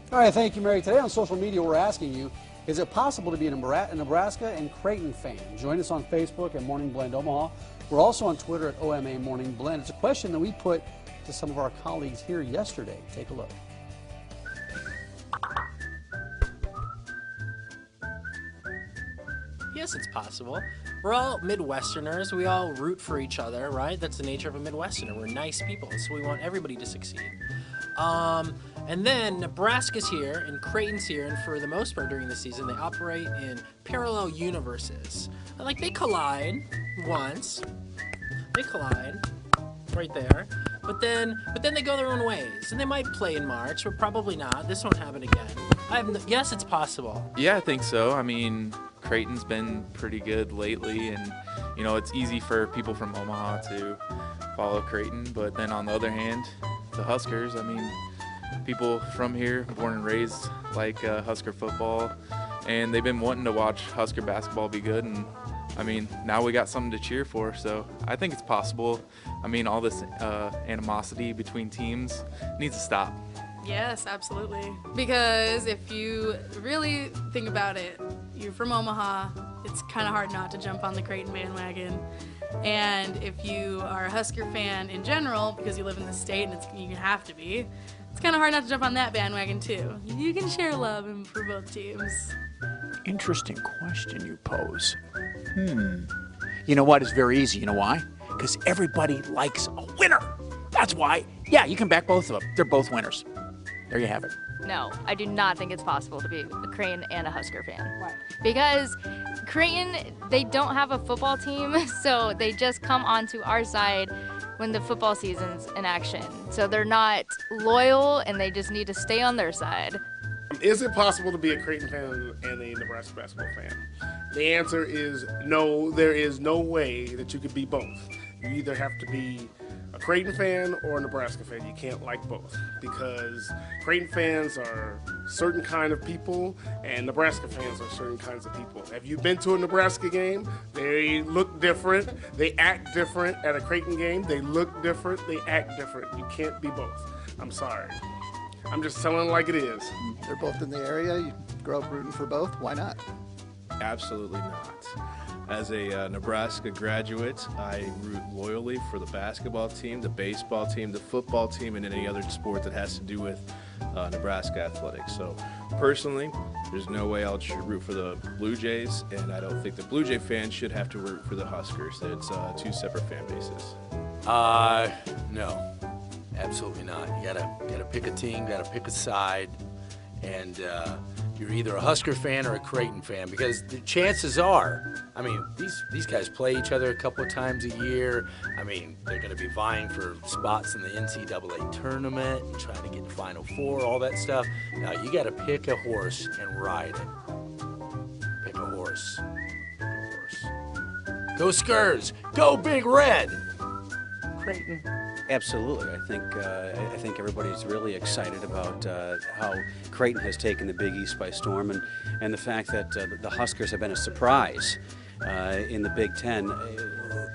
All right, thank you, Mary. Today on social media, we're asking you, is it possible to be a Nebraska and Creighton fan? Join us on Facebook at Morning Blend Omaha. We're also on Twitter at OMA Morning Blend. It's a question that we put to some of our colleagues here yesterday. Take a look. Yes, it's possible. We're all Midwesterners. We all root for each other, right? That's the nature of a Midwesterner. We're nice people, so we want everybody to succeed. And then Nebraska's here and Creighton's here, and for the most part during the season, they operate in parallel universes. Like, they collide once. They collide right there. But then they go their own ways. And they might play in March, but probably not. This won't happen again. Yes, it's possible. Yeah, I think so. I mean, Creighton's been pretty good lately, and you know, it's easy for people from Omaha to follow Creighton, but then on the other hand, the Huskers, I mean, people from here, born and raised, like Husker football, and they've been wanting to watch Husker basketball be good, and I mean, now we got something to cheer for, so I think it's possible. I mean, all this animosity between teams needs to stop. Yes, absolutely. Because if you really think about it, you're from Omaha, it's kind of hard not to jump on the Creighton bandwagon. And if you are a Husker fan in general, because you live in the state and you have to be, it's kind of hard not to jump on that bandwagon too. You can share love for both teams. Interesting question you pose. You know what? It's very easy. You know why? Because everybody likes a winner. That's why. Yeah, you can back both of them. They're both winners. There you have it. No, I do not think it's possible to be a Creighton and a Husker fan. Why? Because Creighton, they don't have a football team, so they just come onto our side when the football season's in action. So they're not loyal, and they just need to stay on their side. Is it possible to be a Creighton fan and a Nebraska basketball fan? The answer is no. There is no way that you could be both. You either have to be a Creighton fan or a Nebraska fan. You can't like both, because Creighton fans are certain kind of people and Nebraska fans are certain kinds of people. Have you been to a Nebraska game? They look different. They act different. At a Creighton game, they look different. They act different. You can't be both. I'm sorry. I'm just telling it like it is. They're both in the area. You grow up rooting for both. Why not? Absolutely not. As a Nebraska graduate, I root loyally for the basketball team, the baseball team, the football team, and any other sport that has to do with Nebraska athletics. So personally, there's no way I'll root for the Blue Jays, and I don't think the Blue Jay fans should have to root for the Huskers. It's two separate fan bases. No, absolutely not. You gotta pick a team, gotta pick a side, and you're either a Husker fan or a Creighton fan, because the chances are, I mean, these guys play each other a couple of times a year. I mean, they're going to be vying for spots in the NCAA tournament, trying to get to Final Four, all that stuff. Now, you got to pick a horse and ride it. Pick a horse. Pick a horse. Go Skurs! Go Big Red! Creighton. Absolutely. I think everybody's really excited about how Creighton has taken the Big East by storm, and the fact that the Huskers have been a surprise in the Big Ten.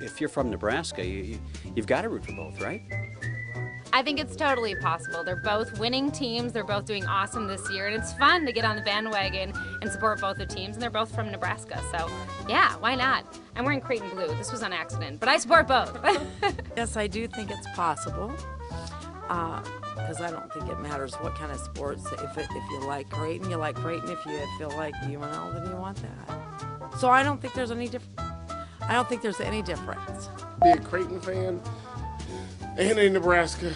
If you're from Nebraska, you've got to root for both, right? I think it's totally possible. They're both winning teams. They're both doing awesome this year, and it's fun to get on the bandwagon and support both the teams, and they're both from Nebraska, so yeah, why not? I'm wearing Creighton blue. This was on accident, but I support both. Yes, I do think it's possible, because I don't think it matters what kind of sports. If you like Creighton, you like Creighton. If you feel like UNL, then you want that. So I don't think there's any difference. Be a Creighton fan and a Nebraska.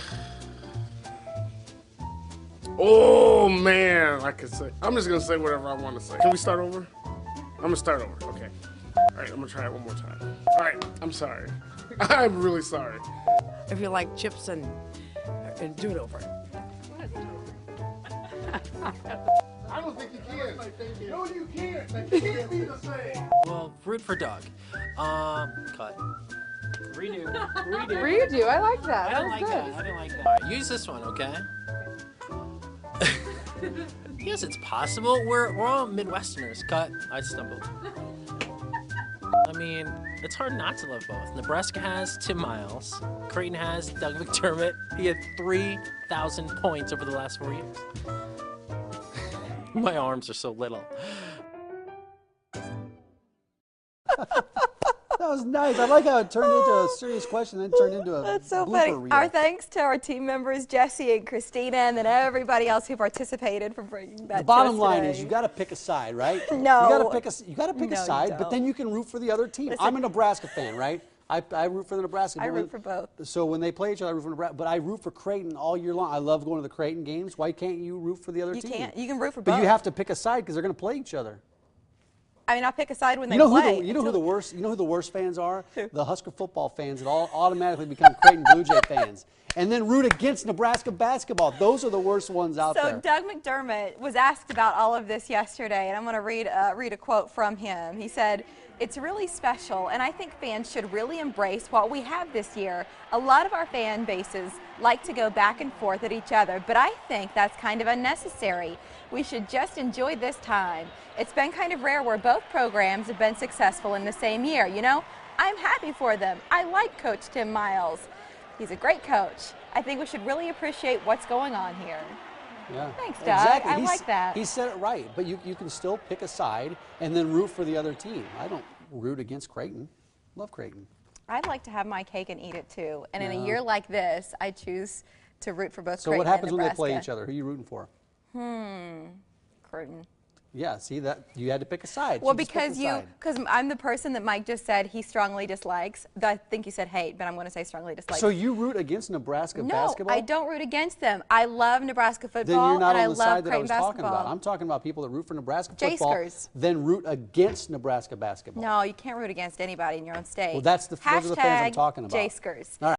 Oh man, I could say. I'm just gonna say whatever I want to say. Can we start over? I'm gonna start over. Okay. All right, I'm gonna try it one more time. All right, I'm sorry. I'm really sorry. If you like chips and do it over. I don't think you can. No, you can't. That can't be the same. Well, root for Doug. Cut. Redo. Redo. I like that. I didn't like that. I didn't like that. All right, use this one, okay? Yes, it's possible. We're all Midwesterners. Cut. I stumbled. I mean, it's hard not to love both. Nebraska has Tim Miles. Creighton has Doug McDermott. He had 3,000 points over the last 4 years. My arms are so little. That was nice. I like how it turned into a serious question, then turned into a That's so blooper funny. reel. Our thanks to our team members, Jesse and Christina, and then everybody else who participated for bringing that. The bottom to us line today. is you got to pick a side, right? No. You got to pick a No, you side, but don't. then you can root for the other team. Listen. I'm a Nebraska fan, right? I root for the Nebraska. I root for both. So when they play each other, I root for Nebraska. But I root for Creighton all year long. I love going to the Creighton games. Why can't you root for the other team? You can't. You can root for But both. you have to pick a side because they're going to play each other. I mean, I'll pick a side when they You know play. who the worst? You know who the worst fans are? The Husker football fans that all automatically become Creighton Blue Jay fans, and then root against Nebraska basketball. Those are the worst ones out So there. Doug McDermott was asked about all of this yesterday, and I'm going to read a quote from him. He said, "It's really special, and I think fans should really embrace what we have this year. A lot of our fan bases like to go back and forth at each other, but I think that's kind of unnecessary. We should just enjoy this time. It's been kind of rare where both programs have been successful in the same year. You know, I'm happy for them. I like Coach Tim Miles. He's a great coach. I think we should really appreciate what's going on here." Yeah. Thanks, Doug. Exactly. I like that. He said it right, but you can still pick a side and then root for the other team. I don't root against Creighton. Love Creighton. I'd like to have my cake and eat it too. And in No. a year like this, I choose to root for both So Creighton what happens and when they Nebraska. play each other? Who are you rooting for? Creighton. Yeah, see that you had to pick a side. Well, You just picked a side. because I'm the person that Mike just said he strongly dislikes. I think you said hate, but I'm going to say strongly dislikes. So you root against Nebraska no, basketball? I don't root against them. I love Nebraska football, Then you're not and I on the love side that I Creighton was basketball. talking about. I'm talking about people that root for Nebraska football, Jayskers. then root against Nebraska basketball. No, you can't root against anybody in your own state. Well, those are the fans I'm talking about. Jayskers. All right.